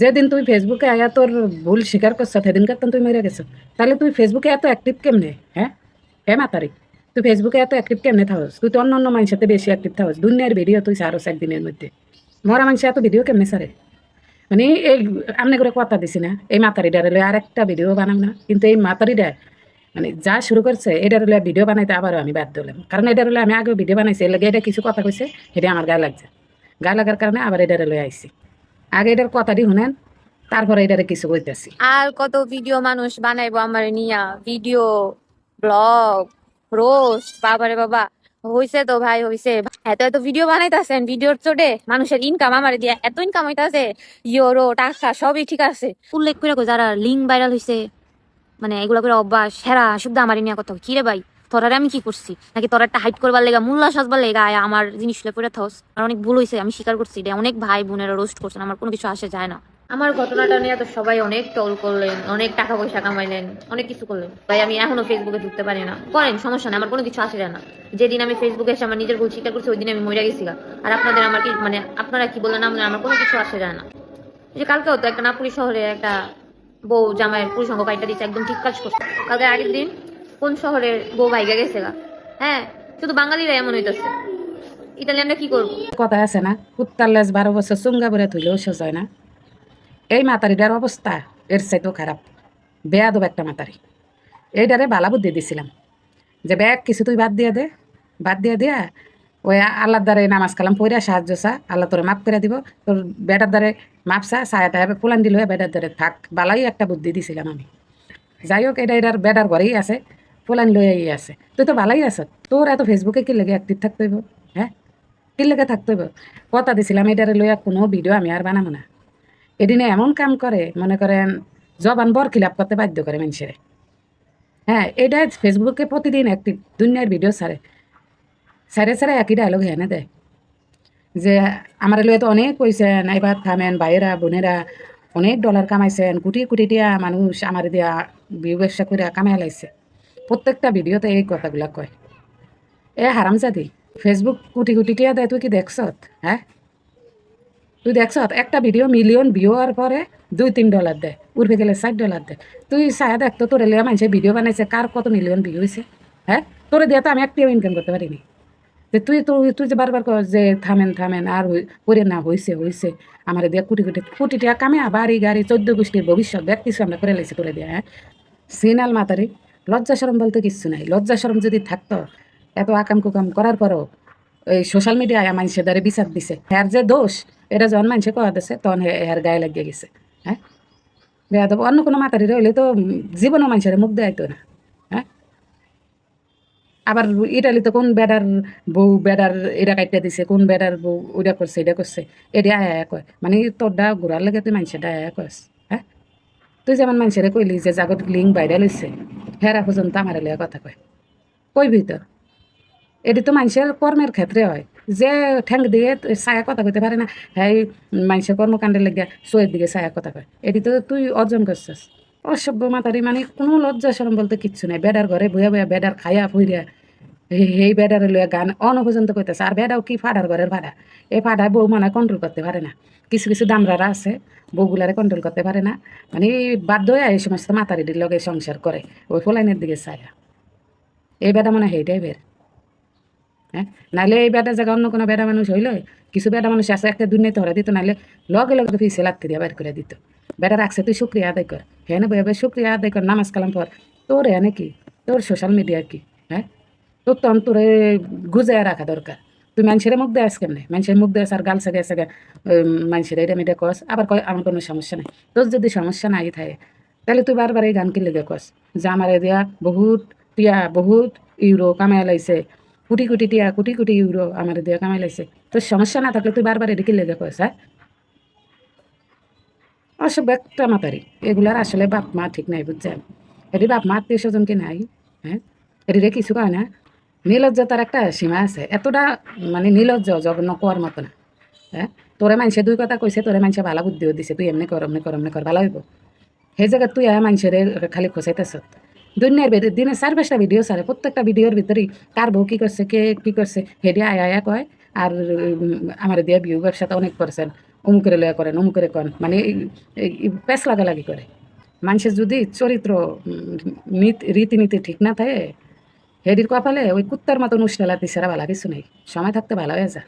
যেদিন তুই ফেসবুকে আয়া তোর ভুল স্বীকার করছ সেদিনকার তো তুই মরে গেছ। তাহলে তুই ফেসবুকে এত অ্যাক্টিভ কেমনে? হ্যাঁ হ্যাঁ মাতারি, তুই ফেসবুকে এত অ্যাক্টিভ কেমনে থাকস? তুই তো অন্য অন্য মানুষের সাথে বেশি অ্যাক্টিভ থাকস। দুনিয়ার ভিডিও তুই সারস একদিনের মধ্যে। মরা মানুষ এত ভিডিও কেমনে সারে? মানে এই আমনে করে কথা দিছি না এই মাতারিটারে লয়ে আর একটা ভিডিও বানাম না, কিন্তু এই মাতারিটা মানে যা শুরু করছে এটার হলে ভিডিও বানাইতে আবারও আমি বাধ্য হলাম, কারণ এটার হলে আমি আগেও ভিডিও বানাইছি, এর লাগে এটা কিছু কথা কইছে এটা আমার গায়ে লাগছে। গায়ে লাগার কারণে আবার এটারে লয়ে আইছি। আগে এটার কথাটি শুনেন, তারপরে এটারে কিছু কইতেছি। আর কত ভিডিও মানুষ বানাইবো আমার নিয়া, ভিডিও, ব্লগ, রোস্ট, বাবারে বাবা। হইছে তো ভাই, হইছে। এত এত ভিডিও বানাইতাছেন, ভিডিওর চোটে মানুষের ইনকাম আমার দিয়ে এত ইনকাম হইতাছে, ইউরো টাকা সবই ঠিক আছে। উল্লেখ করে যারা লিঙ্ক ভাইরাল হইছে, মানে এগুলা করে অভ্যাস সেরা শুদ্ধ আমার নিয়ে কথা। কি রে ভাই, তোরারে আমি কি করছি? নাকি তোরা একটা হাইট করবার লেগা, মূল্য সাজবার লেগা আমার জিনিসগুলো পড়ে থাকস? আমার অনেক ভুল হয়েছে, আমি স্বীকার করছি। অনেক ভাই বোনেরা রোস্ট করছেন, আমার কোনো কিছু আসে যায় না। আমার ঘটনাটা নিয়ে তো সবাই অনেক টল করলেন, অনেক টাকা পয়সা কামাইলেন, অনেক কিছু করলেন। ভাই আমি এখনো ফেসবুকে ঢুকতে পারি না। করেন, সমস্যা নেই, আমার কোনো কিছু আসে যায় না। যেদিন আমি ফেসবুকে এসে আমার নিজের ভুল স্বীকার করছি ওই দিন আমি মরে গেছি। আর আপনাদের আমার কি মানে, আপনারা কি বললেন না, আমার কোনো কিছু আসে যায় না। যে কালকেও তো একটা নাপুরি শহরে একটা বউ জামাইয়ের পুরুষঙ্গ কাইটা দিচ্ছে, একদম ঠিক কাজ করছে। কালকে আগের দিন কোন শহরের বউ ভাইগা গেছে গা। হ্যাঁ, শুধু বাঙালিরা এমন হইতেছে, ইতালিয়ানরা কি করবো? কথা আছে না, কুত্তার লেজ 12 বছর চুঙ্গা ভরে থইলেও শেষ হয় না। এই মাতারিটার অবস্থা এর চাইতেও খারাপ। বেয়াদব একটা মাতারি। এইটারে বালা বুদ্ধি দিছিলাম যে ব্যাগ কিছু তুই বাদ দিয়ে দে, বাদ দিয়ে দিয়া ওই আল্লাহর দ্বারে নামাজ কালাম পইরা সাহায্য চা, আল্লাহ তোরে মাফ করে দিব। তোর বেটার দ্বারে মাপ চা, ছায়া টায়া ফুলান দিল বেটার দ্বারে থাক। বালাই একটা বুদ্ধি দিছিলাম আমি। যাই হোক, এটা এটার বেটার ঘরেই আছে, ফুলান লইয়াই আছে। তুই তো ভালাই আছ, তোর এত ফেসবুকে কি লেগে অ্যাক্টিভ থাকতে হইব? হ্যাঁ, কি লেগে থাকতে হইব? কথা দিছিলাম এটারে লইয়া কোনো ভিডিও আমি আর বানাবো না। এদিনে এমন কাম করে মনে করেন জবান বর খিলাপ করতে বাধ্য করে মানুষের। হ্যাঁ, এটা ফেসবুকে প্রতিদিন অ্যাক্টিভ, দুনিয়ার ভিডিও ছাড়ে। সাইডে সাইডে একই ডায়লগ হেনে দেয় যে আমার লইয়া তো অনেক কইছেন, এবার থামেন ভাইয়েরা বোনেরা, অনেক ডলার কামাইছেন, কোটি কোটি টিয়া মানুষ আমার দিয়া বিউ ব্যবসা করে কামাই লাইছে। প্রত্যেকটা ভিডিওতে এই কথাগুলা কয়। এ হারামজাদি, ফেসবুক কোটি কোটি টিয়া দেয়, তুই কি দেখছত? হ্যাঁ, তুই দেখছত একটা ভিডিও মিলিয়ন ভিউ হওয়ার পরে $2-3 দেয়, উঠে গেলে $60 দেয়। তুই ছায়া দেখ তো, তোরে লিয়া মানুষের ভিডিও বানাইছে কার কত মিলিয়ন ভিউ হয়েছে। হ্যাঁ, তোরে দিয়া তো আমি একটিও ইনকাম করতে পারিনি। যে তুই তুই তুই যে বারবার কর যে থামেন থামেন আর করে না, হয়েছে হয়েছে আমার দিয়া কোটি কোটি কোটি টাকা কামে বাড়ি গাড়ি 14 গোষ্ঠীর ভবিষ্যৎ ব্যাগ কিছু আমরা করে লাইছি করে দিয়া। হ্যাঁ, সিনাল মাতারি, লজ্জা সরম বলতে কিচ্ছু নাই। লজ্জা সরম যদি থাকতো, এত আকাম কুকাম করার পরও এই সোশ্যাল মিডিয়ায় মানুষের দ্বারা বিচার দিছে, হ্যার যে দোষ এটা যখন মানুষে কয়া দিছে তখন হ্যার গায়ে লাগিয়ে গেছে। হ্যাঁ, বেয়াদব। অন্য কোনো মাতারি রইলে তো জীবনও মানুষের মুখ দেয়তো না। হ্যাঁ, আবার ইটালিতে কোন বেডার বউ বেডার এটা কাইটা দিছে, কোন বেডার বউ ওইটা করছে এটা করছে, এটা আয়া কয়। মানে তোরটা ঘোরার লাগে তুই মানুষেরটা আয়া কস। হ্যাঁ, তুই যেমন মানুষের কইলি যে জাগত লিঙ্ক ভাইরাল হইছে, হেরা পর্যন্ত আমার লেগে কথা কয়, কইবি তো। এটি তো মানুষের কর্মের ক্ষেত্রে হয়, যে ঠ্যাং দিয়ে ছায়া কথা কইতে পারে না, হ্যাঁ মানুষের কর্মকাণ্ডের লেগে শোয়ের দিকে ছায়া কথা কয়। এটি তো তুই অর্জন করছিস। অসভ্য মাতারি, মানে কোনো লজ্জা শরম বলতে কিচ্ছু নাই। বেডার ঘরে বইয়া বইয়া বেডার খাইয়া ফুইরা এই বেডারে লইয়া গান পর্যন্ত কইতেছে। আর বেডাও কি ফাডার ঘরের ভাড়া, এই ফাডায় বউ মানে কন্ট্রোল করতে পারে না। কিছু কিছু দামরারা আছে বউগুলারে কন্ট্রোল করতে পারে না, মানে বাধ্য হয়ে এই সমস্ত মাতারিটির লগে সংসার করে ওই ফলাইনের দিকে ছায়া। এই বেডা মনে হয় এইটাই বের। হ্যাঁ, নাইলে এই বেটা জায়গা অন্য কোনো বেড়া মানুষ হইলে, কিছু বেড়া মানুষ আছে একটা দুর্নীতি হরা দিত, নাইলে লগে লগে ফিসে লাগতে দিয়ে বের করে দিত। বেটা রাখছে তুই শুক্রিয়া আদায় কর, হ্যাঁ না বইয়া শুক্রিয়া আদায় কর, নামাজ কালাম পর। তোর হ্যাঁ কি, তোর সোশ্যাল মিডিয়া কি? হ্যাঁ, তোর তো তোরে গুজায় রাখা দরকার। তুই মানুষের মুখ দেয় কেমনে? মানুষের মুখ দেয় আর গাল সাগে সাগে মানুষের এটা মেয়েটা কস, আবার কয় আমার কোনো সমস্যা নাই। তোর যদি সমস্যা নাই থাকে তাহলে তুই বারবার এই গান কি লেগে কস যে আমার দিয়া বহুত টিয়া বহুত ইউরো কামাই লাইছে, কোটি কোটি টিয়া কোটি কোটি ইউরো আমার দিয়া কামাই লাইছে। তোর সমস্যা না থাকলে তুই বারবার এদিকে লেগে কস। হ্যাঁ, অসভ্য একটা মাতারি। এগুলার আসলে বাপ মা ঠিক নাই, বুঝছেন? এটি বাপ মা আত্মীয় স্বজন কি নাই? হ্যাঁ, এটিরে কিছু কয় না। নির্লজ্জতার একটা সীমা আছে, এতটা মানে নির্লজ্জ জঘন্য কোয়ার মতো না। হ্যাঁ, তোরে মানুষে দুই কথা কইছে, তোরে মানুষে ভালো বুদ্ধিও দিছে, তুই এমনি কর এমনি কর এমনি কর ভালো হইব। সেই জায়গায় তুই মানুষের খালি খোঁচাইতেছ। দুনিয়ার দিনে 4-5টা ভিডিও ছাড়ে, প্রত্যেকটা ভিডিওর ভিতরেই কার বউ কী করছে, কে কী করছে হেডে আয়া আয়া কয়। আর আমার দিয়া ভিউ ব্যবসাতে অনেক করছেন, অমুকেরে লয়া করেন অমুকেরে কন মানে প্যাঁচ লাগালাগি করে। মানুষের যদি চরিত্র রীতিনীতি ঠিক না থাকে হেডির কপালে ওই কুত্তার মতন উষ্ণালাতি ছাড়া ভালো কিছু নেই। সময় থাকতে ভালো হয়ে যা।